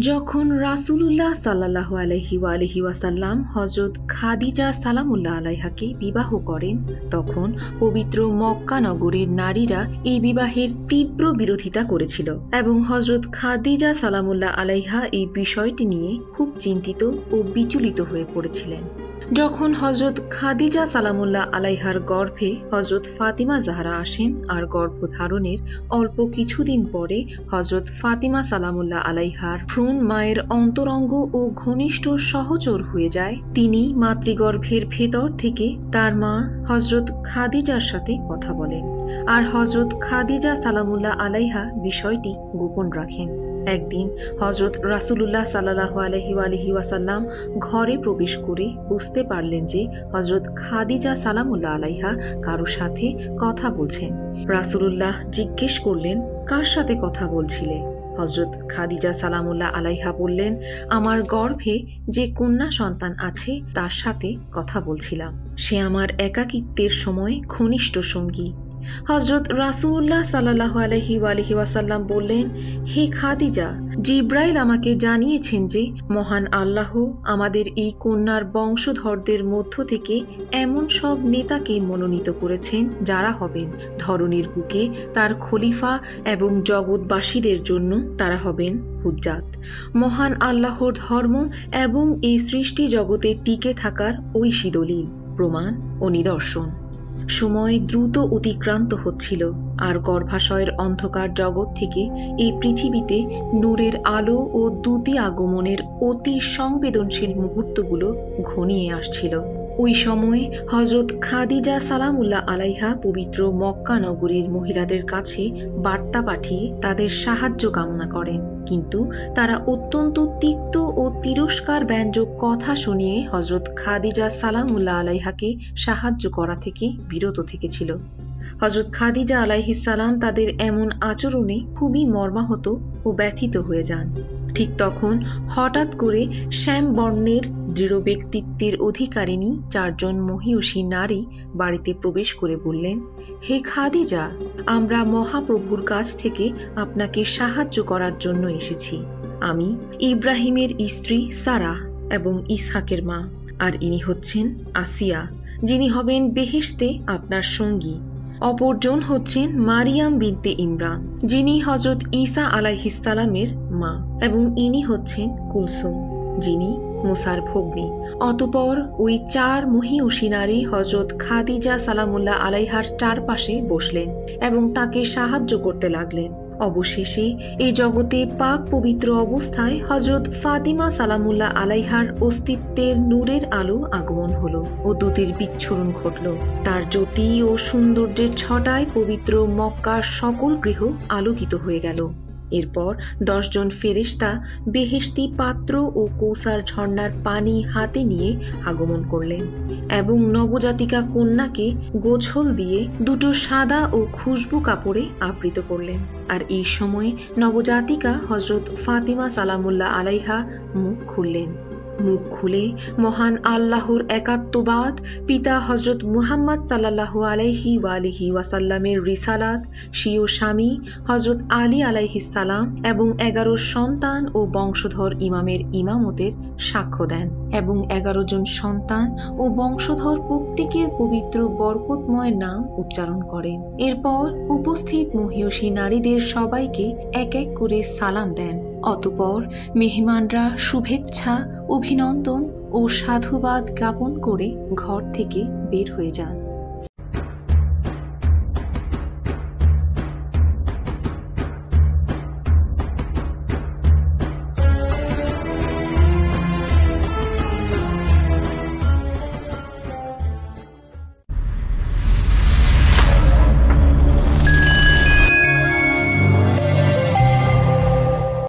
যখন রাসূলুল্লাহ সাল্লাল্লাহু আলাইহি ওয়াসাল্লাম হযরত খাদিজা সালামুল্লাহ আলাইহাকে বিবাহ করেন, তখন পবিত্র মক্কা নগরীর নারীরা এই বিবাহের তীব্র বিরোধিতা করেছিল এবং হযরত খাদিজা সালামুল্লাহ আলাইহা এই বিষয়টি নিয়ে খুব চিন্তিত ও বিচলিত হয়ে পড়েছিলেন। যখন হযরত খাদিজা সালামুল্লাহ আলাইহার গর্ভে হযরত ফাতিমা জাহরা আসেন আর গর্ভধারণের অল্প কিছুদিন পরে হযরত ফাতিমা সালামুল্লাহ আলাইহার ভ্রূণ মায়ের অন্তরঙ্গ ও ঘনিষ্ঠ সহচর হয়ে যায়, তিনি মাতৃগর্ভের ভেতর থেকে তার মা হযরত খাদিজার সাথে কথা বলেন আর হযরত খাদিজা সালামুল্লাহ আলাইহা বিষয়টি গোপন রাখেন। একদিন হযরত রাসূলুল্লাহ সাল্লাল্লাহু আলাইহি ওয়াসাল্লাম ঘরে প্রবেশ করে বুঝতে পারলেন যে হযরত খাদিজা সালামুল্লাহ আলাইহা কারো সাথে কথা বলছেন। রাসূলুল্লাহ জিজ্ঞেস করলেন, কার সাথে কথা বলছিলে? হযরত খাদিজা সালামুল্লাহ আলাইহা বললেন, আমার গর্ভে যে কন্যা সন্তান আছে তার সাথে কথা বলছিলাম। সে আমার একাকিত্বের সময় ঘনিষ্ঠ সঙ্গী। হযরত রাসূলুল্লাহ সাল্লাল্লাহু আলাইহি ওয়াসাল্লাম বললেন, হে খাদিজা, জিব্রাইল আমাকে জানিয়েছেন যে মহান আল্লাহ আমাদের এই কন্যার বংশধরদের মধ্য থেকে এমন সব নেতাকে মনোনীত করেছেন যারা হবেন ধরনীর বুকে তার খলিফা এবং জগৎবাসীদের জন্য তারা হবেন হুজ্জাত। মহান আল্লাহর ধর্ম এবং এই সৃষ্টি জগতে টিকে থাকার ঐশী দলিল, প্রমাণ ও নিদর্শন। সময় দ্রুত অতিক্রান্ত হচ্ছিল আর গর্ভাশয়ের অন্ধকার জগৎ থেকে এই পৃথিবীতে নূরের আলো ও দ্যুতি আগমনের অতি সংবেদনশীল মুহূর্তগুলো ঘনিয়ে আসছিল। ওই সময় হযরত খাদিজা সালামুল্লাহ আলাইহা পবিত্র মক্কা নগরীর মহিলাদের কাছে বার্তা পাঠিয়ে তাদের সাহায্য কামনা করেন, কিন্তু তারা অত্যন্ত তিক্ত ও তিরস্কার ব্যঞ্জক কথা শুনিয়ে হযরত খাদিজা সালামুল্লাহ আলাইহাকে সাহায্য করা থেকে বিরত থেকেছিল। হযরত খাদিজা আলাইহিস সালাম তাদের এমন আচরণে খুবই মর্মাহত ও ব্যথিত হয়ে যান। ঠিক তখন হঠাৎ করে শ্যাম বর্ণের দৃঢ় ব্যক্তিত্বের অধিকারিণী চারজন মহিয়সী নারী বাড়িতে প্রবেশ করে বললেন, হে খাদিজা, আমরা মহাপ্রভুর কাছ থেকে আপনাকে সাহায্য করার জন্য এসেছি। আমি ইব্রাহিমের স্ত্রী সারাহ এবং ইসহাকের মা, আর ইনি হচ্ছেন আসিয়া, যিনি হবেন বেহেশতে আপনার সঙ্গী। অপরজন হচ্ছেন মারিয়াম বিনতে ইমরান, যিনি হযরত ঈসা আলাইহিস সালামের মা, এবং ইনি হচ্ছেন কুলসুম, যিনি মুসার ভগ্নী। অতঃপর ওই চার মহিয়সী নারী হযরত খাদিজা সালামুল্লাহ আলাইহার চারপাশে বসলেন এবং তাকে সাহায্য করতে লাগলেন। অবশেষে এই জগতে পাক পবিত্র অবস্থায় হযরত ফাতিমা সালামুল্লাহ আলাইহার অস্তিত্বের নূরের আলো আগমন হলো ও দ্যুতির বিচ্ছুরণ ঘটল। তার জ্যোতি ও সৌন্দর্যের ছটায় পবিত্র মক্কার সকল গৃহ আলোকিত হয়ে গেল। এরপর 10 জন ফেরেশতা বেহেশতি পাত্র ও কৌসার ঝর্ণার পানি হাতে নিয়ে আগমন করলেন এবং নবজাতিকা কন্যাকে গোছল দিয়ে দুটো সাদা ও খুশবু কাপড়ে আবৃত করলেন। আর এই সময় নবজাতিকা হযরত ফাতিমা সালামুল্লাহ আলাইহা মুখ খুললেন। মুখ খুলে মহান আল্লাহর একাত্মবাদ, পিতা হযরত মুহাম্মদ সাল্লাল্লাহু আলাইহি ওয়াসাল্লামের রিসালাত, স্বীয় স্বামী হযরত আলী আলাইহিস সালাম এবং 11 সন্তান ও বংশধর ইমামের ইমামতের সাক্ষ্য দেন এবং 11 জন সন্তান ও বংশধর প্রত্যেকের পবিত্র বরকতময় নাম উচ্চারণ করেন। এরপর উপস্থিত মহিয়সী নারীদের সবাইকে এক এক করে সালাম দেন। অতঃপর মেহমানরা শুভেচ্ছা, অভিনন্দন ও সাধুবাদ জ্ঞাপন করে ঘর থেকে বের হয়ে যান।